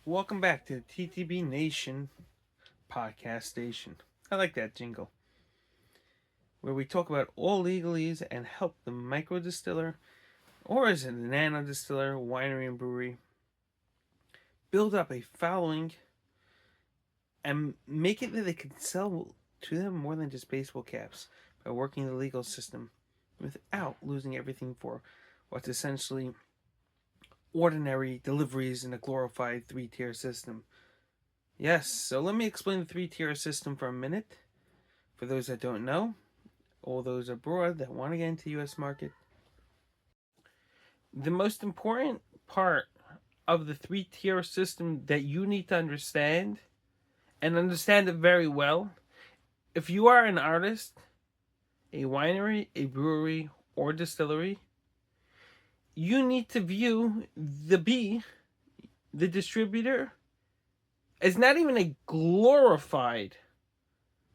Welcome back to the TTB Nation podcast station. I like that jingle. Where we talk about all legalese and help the micro distiller, or is it a nano distiller, winery, and brewery build up a following and make it that they can sell to them more than just baseball caps by working the legal system without losing everything for what's essentially ordinary deliveries in a glorified 3-tier system. Yes, so let me explain the 3-tier system for a minute. For those that don't know, or those abroad that want to get into the US market, the most important part of the 3-tier system that you need to understand, and understand it very well, if you are an artist, a winery, a brewery, or distillery, you need to view the distributor, as not even a glorified,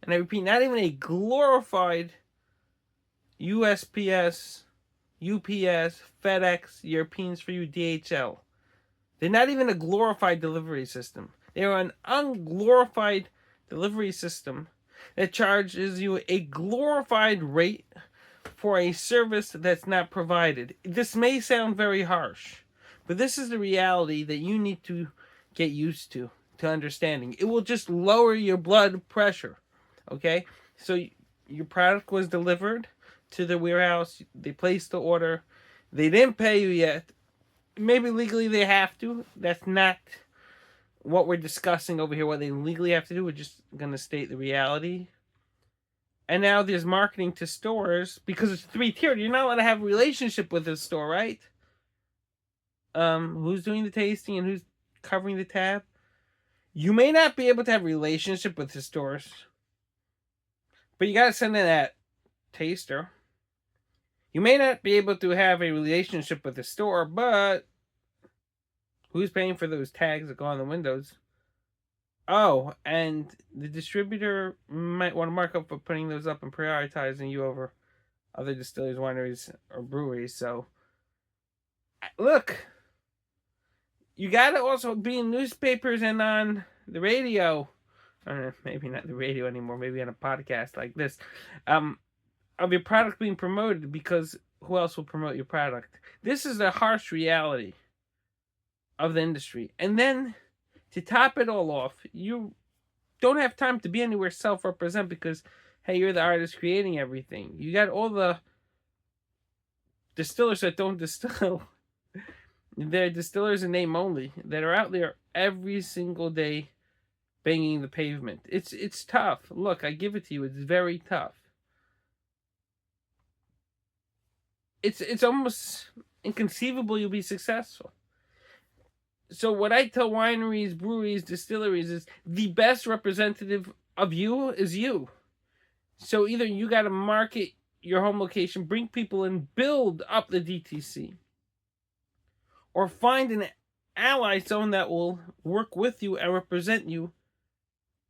and I repeat, not even a glorified USPS, UPS, FedEx, Europeans for you, DHL. They're not even a glorified delivery system. They are an unglorified delivery system that charges you a glorified rate for a service that's not provided. This may sound very harsh, but this is the reality that you need to get used to understanding. It will just lower your blood pressure. Okay? So your product was delivered to the warehouse, they placed the order, they didn't pay you yet. Maybe legally they have to. That's not what we're discussing over here, what they legally have to do. We're just going to state the reality. And now there's marketing to stores because it's 3-tiered. You're not allowed to have a relationship with this store, right? Who's doing the tasting and who's covering the tab? You may not be able to have a relationship with the stores, but you got to send in that taster. You may not be able to have a relationship with the store, but who's paying for those tags that go on the windows? Oh, and the distributor might want to mark up for putting those up and prioritizing you over other distilleries, wineries, or breweries. So, look, you got to also be in newspapers and on the radio. Maybe not the radio anymore. Maybe on a podcast like this. Of your product being promoted, because who else will promote your product? This is the harsh reality of the industry. And then to top it all off, you don't have time to be anywhere self-represent because, hey, you're the artist creating everything. You got all the distillers that don't distill. They're distillers in name only that are out there every single day banging the pavement. It's tough. Look, I give it to you. It's very tough. It's almost inconceivable you'll be successful. So what I tell wineries, breweries, distilleries is the best representative of you is you. So either you got to market your home location, bring people in, build up the DTC, or find an ally, someone that will work with you and represent you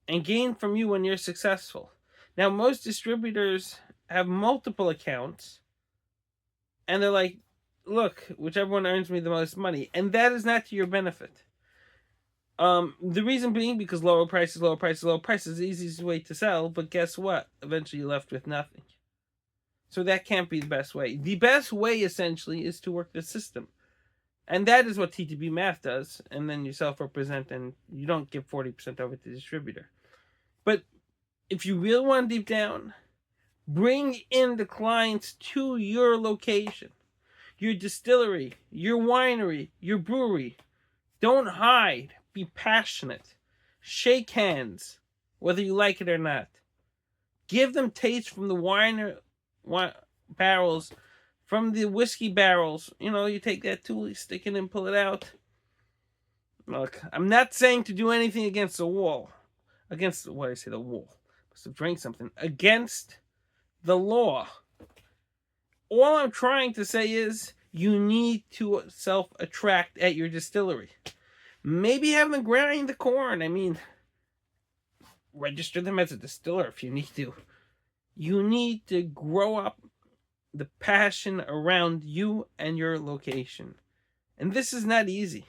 and gain from you when you're successful. Now, most distributors have multiple accounts, and they're like, look, whichever one earns me the most money. And that is not to your benefit. The reason being because lower prices is the easiest way to sell. But guess what? Eventually you're left with nothing. So that can't be the best way. The best way, essentially, is to work the system. And that is what TTBMath does. And then you self-represent and you don't give 40% over to the distributor. But if you really want deep down, bring in the clients to your location, your distillery, your winery, your brewery. Don't hide. Be passionate. Shake hands, whether you like it or not. Give them taste from the wine barrels, from the whiskey barrels. You know, you take that tool, you stick it in, pull it out. Look, I'm not saying to do anything against the wall. Against, what I say, the wall. Must have drank something. Against the law. All I'm trying to say is you need to self-attract at your distillery. Maybe have them grind the corn. I mean, register them as a distiller if you need to. You need to grow up the passion around you and your location. And this is not easy.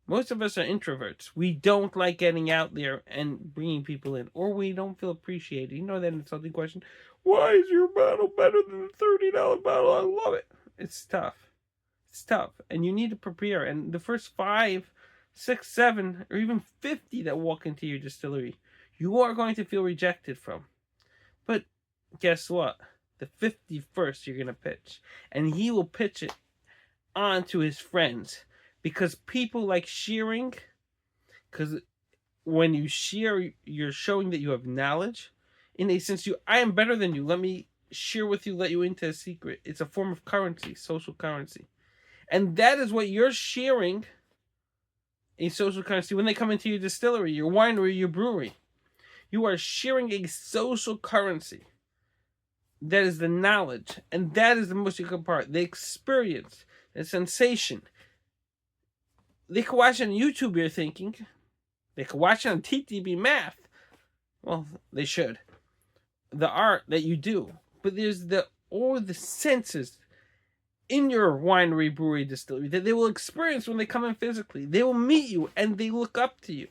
Most of us are introverts. We don't like getting out there and bringing people in, or we don't feel appreciated. You know that insulting question, why is your bottle better than the $30 bottle? I love it. It's tough. It's tough. And you need to prepare. And the first 5, 6, 7, or even 50 that walk into your distillery, you are going to feel rejected from. But guess what? The 51st you're going to pitch. And he will pitch it on to his friends. Because people like sharing, because when you share, you're showing that you have knowledge. In a sense, I am better than you. Let me share with you, let you into a secret. It's a form of currency, social currency. And that is what you're sharing, a social currency, when they come into your distillery, your winery, your brewery. You are sharing a social currency. That is the knowledge. And that is the most important part. The experience, the sensation. They could watch it on YouTube, you're thinking. They could watch it on TTBMath. Well, they should. The art that you do. But there's all the senses in your winery, brewery, distillery that they will experience when they come in physically. They will meet you and they look up to you.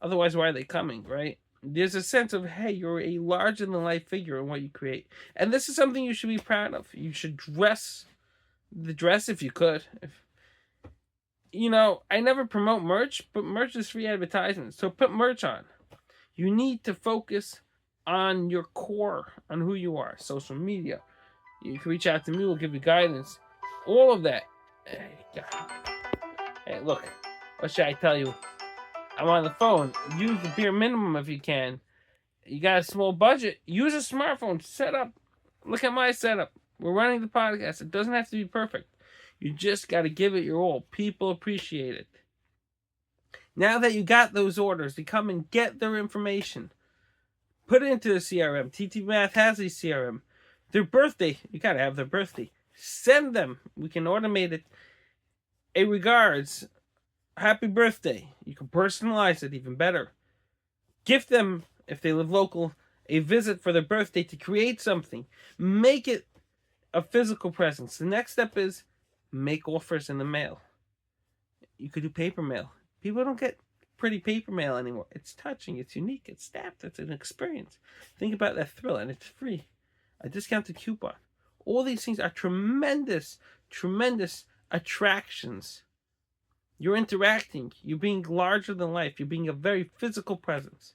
Otherwise, why are they coming, right? There's a sense of, hey, you're a larger-than-life figure in what you create. And this is something you should be proud of. You should dress if you could. I never promote merch, but merch is free advertisement. So put merch on. You need to focus on your core, on who you are. Social media. You can reach out to me. We'll give you guidance. All of that. Hey, look. What should I tell you? I'm on the phone. Use the bare minimum if you can. You got a small budget. Use a smartphone. Set up. Look at my setup. We're running the podcast. It doesn't have to be perfect. You just got to give it your all. People appreciate it. Now that you got those orders, they come and get their information. Put it into the CRM. TTBMath has a CRM. Their birthday, you got to have their birthday. Send them. We can automate it. A regards. Happy birthday. You can personalize it even better. Gift them, if they live local, a visit for their birthday to create something. Make it a physical presence. The next step is make offers in the mail. You could do paper mail. People don't get pretty paper mail anymore. It's touching. It's unique. It's stamped. It's an experience. Think about that thrill, and it's free. A discounted coupon. All these things are tremendous, tremendous attractions. You're interacting. You're being larger than life. You're being a very physical presence.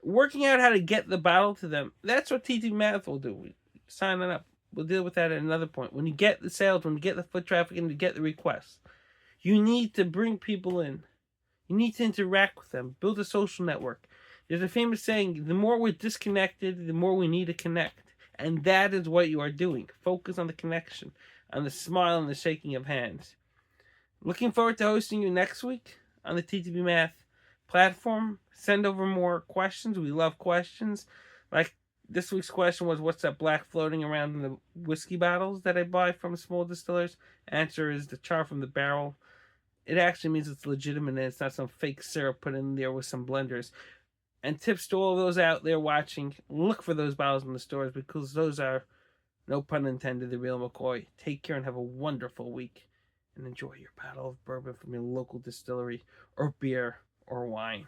Working out how to get the bottle to them. That's what TTBMath will do. Signing up. We'll deal with that at another point. When you get the sales, when you get the foot traffic, and you get the requests, you need to bring people in. You need to interact with them. Build a social network. There's a famous saying, the more we're disconnected, the more we need to connect. And that is what you are doing. Focus on the connection, on the smile and the shaking of hands. Looking forward to hosting you next week on the TTBMath platform. Send over more questions. We love questions. Like this week's question was, what's that black floating around in the whiskey bottles that I buy from small distillers? Answer is the char from the barrel. It actually means it's legitimate and it's not some fake syrup put in there with some blenders. And tips to all those out there watching, look for those bottles in the stores because those are, no pun intended, the real McCoy. Take care and have a wonderful week. And enjoy your bottle of bourbon from your local distillery or beer or wine.